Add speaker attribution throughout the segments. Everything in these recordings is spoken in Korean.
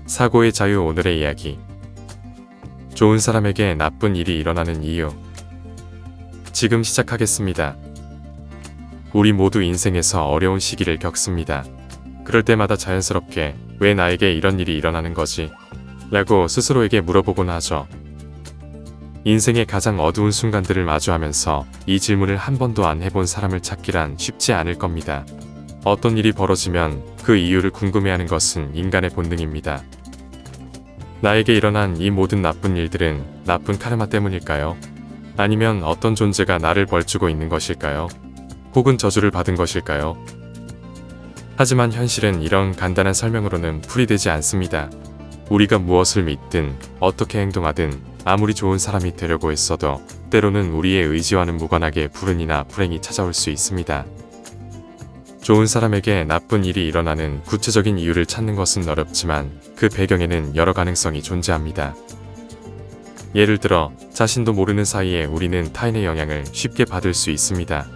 Speaker 1: 사고의 자유. 오늘의 이야기. 좋은 사람에게 나쁜 일이 일어나는 이유. 지금 시작하겠습니다. 우리 모두 인생에서 어려운 시기를 겪습니다. 그럴 때마다 자연스럽게 왜 나에게 이런 일이 일어나는 거지? 라고 스스로에게 물어보곤 하죠. 인생의 가장 어두운 순간들을 마주하면서 이 질문을 한 번도 안 해본 사람을 찾기란 쉽지 않을 겁니다. 어떤 일이 벌어지면 그 이유를 궁금해하는 것은 인간의 본능입니다. 나에게 일어난 이 모든 나쁜 일들은 나쁜 카르마 때문일까요? 아니면 어떤 존재가 나를 벌주고 있는 것일까요? 혹은 저주를 받은 것일까요? 하지만 현실은 이런 간단한 설명으로는 풀이되지 않습니다. 우리가 무엇을 믿든 어떻게 행동하든 아무리 좋은 사람이 되려고 했어도 때로는 우리의 의지와는 무관하게 불운이나 불행이 찾아올 수 있습니다. 좋은 사람에게 나쁜 일이 일어나는 구체적인 이유를 찾는 것은 어렵지만 그 배경에는 여러 가능성이 존재합니다. 예를 들어 자신도 모르는 사이에 우리는 타인의 영향을 쉽게 받을 수 있습니다.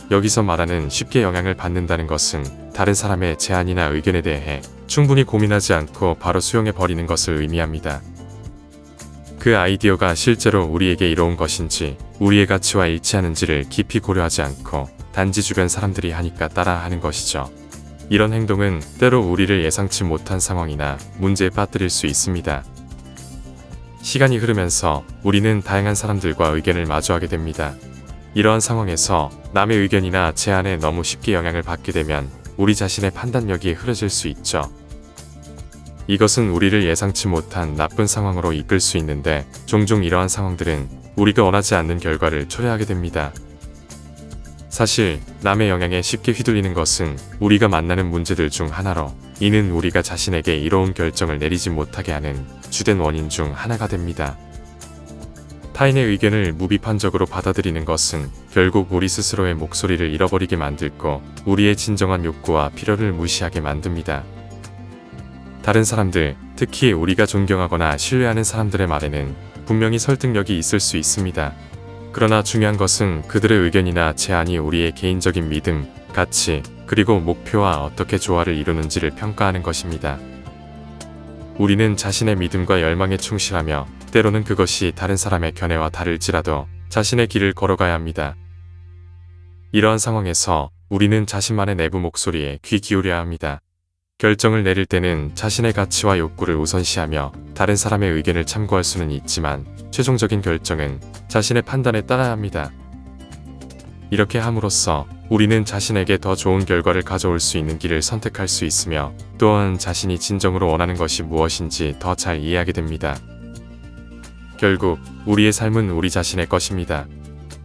Speaker 1: 여기서 말하는 쉽게 영향을 받는다는 것은 다른 사람의 제안이나 의견에 대해 충분히 고민하지 않고 바로 수용해 버리는 것을 의미합니다. 그 아이디어가 실제로 우리에게 이로운 것인지 우리의 가치와 일치하는지를 깊이 고려하지 않고 단지 주변 사람들이 하니까 따라하는 것이죠. 이런 행동은 때로 우리를 예상치 못한 상황이나 문제에 빠뜨릴 수 있습니다. 시간이 흐르면서 우리는 다양한 사람들과 의견을 마주하게 됩니다. 이러한 상황에서 남의 의견이나 제안에 너무 쉽게 영향을 받게 되면 우리 자신의 판단력이 흐려질 수 있죠. 이것은 우리를 예상치 못한 나쁜 상황으로 이끌 수 있는데 종종 이러한 상황들은 우리가 원하지 않는 결과를 초래하게 됩니다. 사실 남의 영향에 쉽게 휘둘리는 것은 우리가 만나는 문제들 중 하나로 이는 우리가 자신에게 이로운 결정을 내리지 못하게 하는 주된 원인 중 하나가 됩니다. 타인의 의견을 무비판적으로 받아들이는 것은 결국 우리 스스로의 목소리를 잃어버리게 만들고 우리의 진정한 욕구와 필요를 무시하게 만듭니다. 다른 사람들, 특히 우리가 존경하거나 신뢰하는 사람들의 말에는 분명히 설득력이 있을 수 있습니다. 그러나 중요한 것은 그들의 의견이나 제안이 우리의 개인적인 믿음, 가치, 그리고 목표와 어떻게 조화를 이루는지를 평가하는 것입니다. 우리는 자신의 믿음과 열망에 충실하며 때로는 그것이 다른 사람의 견해와 다를지라도 자신의 길을 걸어가야 합니다. 이러한 상황에서 우리는 자신만의 내부 목소리에 귀 기울여야 합니다. 결정을 내릴 때는 자신의 가치와 욕구를 우선시하며 다른 사람의 의견을 참고할 수는 있지만 최종적인 결정은 자신의 판단에 따라야 합니다. 이렇게 함으로써 우리는 자신에게 더 좋은 결과를 가져올 수 있는 길을 선택할 수 있으며 또한 자신이 진정으로 원하는 것이 무엇인지 더 잘 이해하게 됩니다. 결국 우리의 삶은 우리 자신의 것입니다.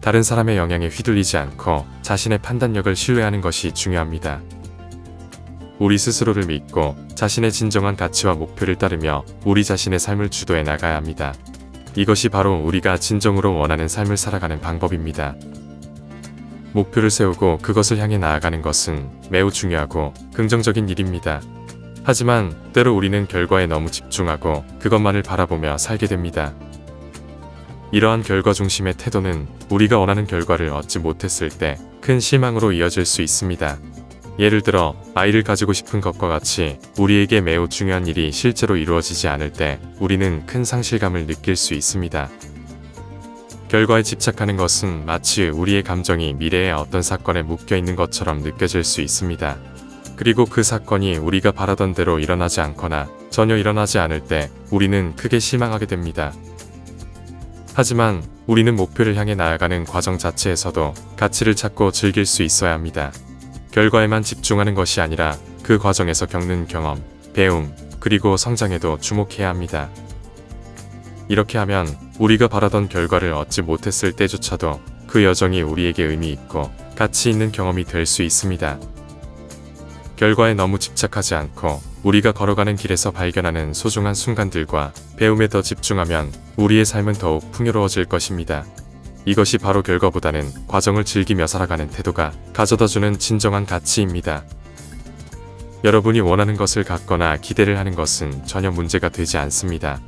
Speaker 1: 다른 사람의 영향에 휘둘리지 않고 자신의 판단력을 신뢰하는 것이 중요합니다. 우리 스스로를 믿고 자신의 진정한 가치와 목표를 따르며 우리 자신의 삶을 주도해 나가야 합니다. 이것이 바로 우리가 진정으로 원하는 삶을 살아가는 방법입니다. 목표를 세우고 그것을 향해 나아가는 것은 매우 중요하고 긍정적인 일입니다. 하지만 때로 우리는 결과에 너무 집중하고 그것만을 바라보며 살게 됩니다. 이러한 결과 중심의 태도는 우리가 원하는 결과를 얻지 못했을 때 큰 실망으로 이어질 수 있습니다. 예를 들어 아이를 가지고 싶은 것과 같이 우리에게 매우 중요한 일이 실제로 이루어지지 않을 때 우리는 큰 상실감을 느낄 수 있습니다. 결과에 집착하는 것은 마치 우리의 감정이 미래의 어떤 사건에 묶여있는 것처럼 느껴질 수 있습니다. 그리고 그 사건이 우리가 바라던 대로 일어나지 않거나 전혀 일어나지 않을 때 우리는 크게 실망하게 됩니다. 하지만 우리는 목표를 향해 나아가는 과정 자체에서도 가치를 찾고 즐길 수 있어야 합니다. 결과에만 집중하는 것이 아니라 그 과정에서 겪는 경험, 배움, 그리고 성장에도 주목해야 합니다. 이렇게 하면 우리가 바라던 결과를 얻지 못했을 때조차도 그 여정이 우리에게 의미 있고 가치 있는 경험이 될 수 있습니다. 결과에 너무 집착하지 않고 우리가 걸어가는 길에서 발견하는 소중한 순간들과 배움에 더 집중하면 우리의 삶은 더욱 풍요로워질 것입니다. 이것이 바로 결과보다는 과정을 즐기며 살아가는 태도가 가져다주는 진정한 가치입니다. 여러분이 원하는 것을 갖거나 기대를 하는 것은 전혀 문제가 되지 않습니다.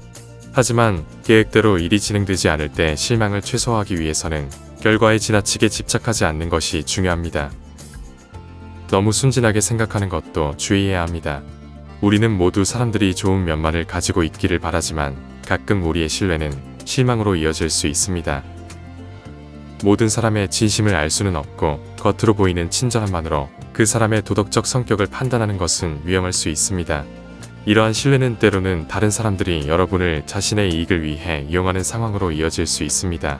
Speaker 1: 하지만 계획대로 일이 진행되지 않을 때 실망을 최소화하기 위해서는 결과에 지나치게 집착하지 않는 것이 중요합니다. 너무 순진하게 생각하는 것도 주의해야 합니다. 우리는 모두 사람들이 좋은 면만을 가지고 있기를 바라지만 가끔 우리의 신뢰는 실망으로 이어질 수 있습니다. 모든 사람의 진심을 알 수는 없고 겉으로 보이는 친절함만으로 그 사람의 도덕적 성격을 판단하는 것은 위험할 수 있습니다. 이러한 신뢰는 때로는 다른 사람들이 여러분을 자신의 이익을 위해 이용하는 상황으로 이어질 수 있습니다.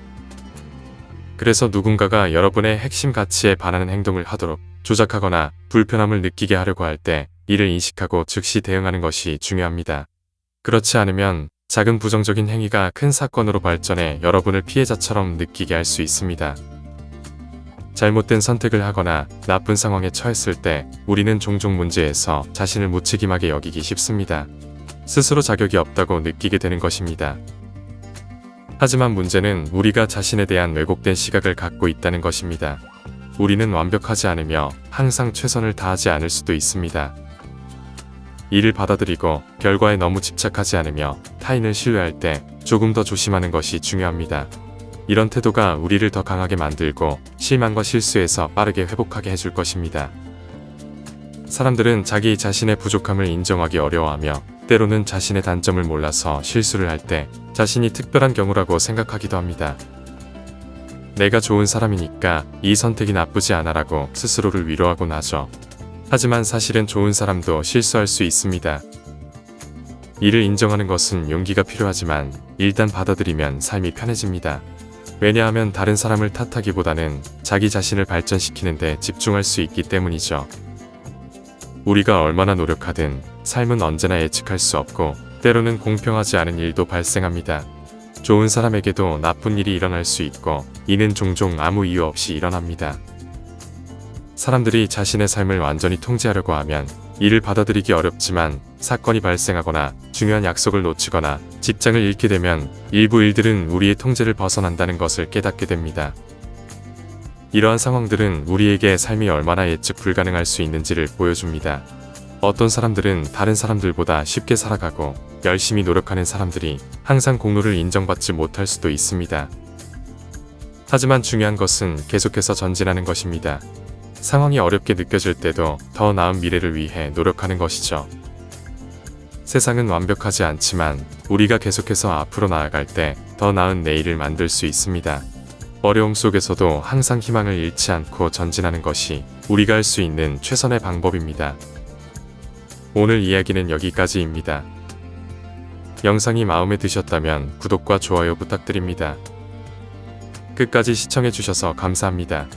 Speaker 1: 그래서 누군가가 여러분의 핵심 가치에 반하는 행동을 하도록 조작하거나 불편함을 느끼게 하려고 할 때 이를 인식하고 즉시 대응하는 것이 중요합니다. 그렇지 않으면 작은 부정적인 행위가 큰 사건으로 발전해 여러분을 피해자처럼 느끼게 할 수 있습니다. 잘못된 선택을 하거나 나쁜 상황에 처했을 때 우리는 종종 문제에서 자신을 무책임하게 여기기 쉽습니다. 스스로 자격이 없다고 느끼게 되는 것입니다. 하지만 문제는 우리가 자신에 대한 왜곡된 시각을 갖고 있다는 것입니다. 우리는 완벽하지 않으며 항상 최선을 다하지 않을 수도 있습니다. 이를 받아들이고 결과에 너무 집착하지 않으며 타인을 신뢰할 때 조금 더 조심하는 것이 중요합니다. 이런 태도가 우리를 더 강하게 만들고 실망과 실수에서 빠르게 회복하게 해줄 것입니다. 사람들은 자기 자신의 부족함을 인정하기 어려워하며 때로는 자신의 단점을 몰라서 실수를 할 때 자신이 특별한 경우라고 생각하기도 합니다. 내가 좋은 사람이니까 이 선택이 나쁘지 않아라고 스스로를 위로하곤 하죠. 하지만 사실은 좋은 사람도 실수할 수 있습니다. 이를 인정하는 것은 용기가 필요하지만 일단 받아들이면 삶이 편해집니다. 왜냐하면 다른 사람을 탓하기보다는 자기 자신을 발전시키는 데 집중할 수 있기 때문이죠. 우리가 얼마나 노력하든 삶은 언제나 예측할 수 없고 때로는 공평하지 않은 일도 발생합니다. 좋은 사람에게도 나쁜 일이 일어날 수 있고 이는 종종 아무 이유 없이 일어납니다. 사람들이 자신의 삶을 완전히 통제하려고 하면 이를 받아들이기 어렵지만 사건이 발생하거나 중요한 약속을 놓치거나 직장을 잃게 되면 일부 일들은 우리의 통제를 벗어난다는 것을 깨닫게 됩니다. 이러한 상황들은 우리에게 삶이 얼마나 예측 불가능할 수 있는지를 보여줍니다. 어떤 사람들은 다른 사람들보다 쉽게 살아가고 열심히 노력하는 사람들이 항상 공로를 인정받지 못할 수도 있습니다. 하지만 중요한 것은 계속해서 전진하는 것입니다. 상황이 어렵게 느껴질 때도 더 나은 미래를 위해 노력하는 것이죠. 세상은 완벽하지 않지만 우리가 계속해서 앞으로 나아갈 때 더 나은 내일을 만들 수 있습니다. 어려움 속에서도 항상 희망을 잃지 않고 전진하는 것이 우리가 할 수 있는 최선의 방법입니다. 오늘 이야기는 여기까지입니다. 영상이 마음에 드셨다면 구독과 좋아요 부탁드립니다. 끝까지 시청해주셔서 감사합니다.